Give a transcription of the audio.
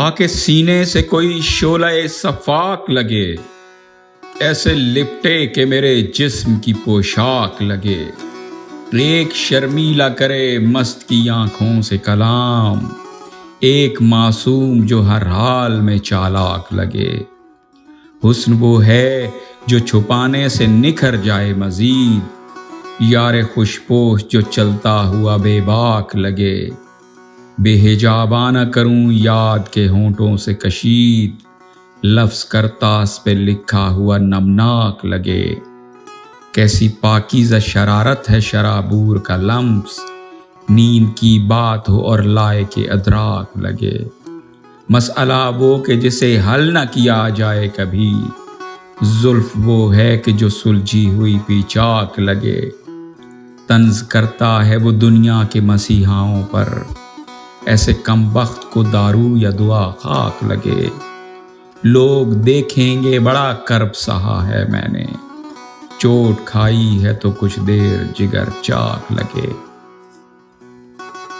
ہوا کے سینے سے کوئی شعلہ صفاق لگے، ایسے لپٹے کہ میرے جسم کی پوشاک لگے۔ ایک شرمیلا کرے مست کی آنکھوں سے کلام، ایک معصوم جو ہر حال میں چالاک لگے۔ حسن وہ ہے جو چھپانے سے نکھر جائے مزید، یار خوشپوش جو چلتا ہوا بے باک لگے۔ بے حجابانہ کروں یاد کے ہونٹوں سے کشید، لفظ کرتاس پہ لکھا ہوا نمناک لگے۔ کیسی پاکیزہ شرارت ہے شرابور کا لمس، نیند کی بات ہو اور لائے کے ادراک لگے۔ مسئلہ وہ کہ جسے حل نہ کیا جائے کبھی، زلف وہ ہے کہ جو سلجھی ہوئی پیچاک لگے۔ طنز کرتا ہے وہ دنیا کے مسیحاؤں پر، ایسے کم بخت کو دارو یا دعا خاک لگے۔ لوگ دیکھیں گے بڑا کرب سہا ہے میں نے، چوٹ کھائی ہے تو کچھ دیر جگر چاک لگے۔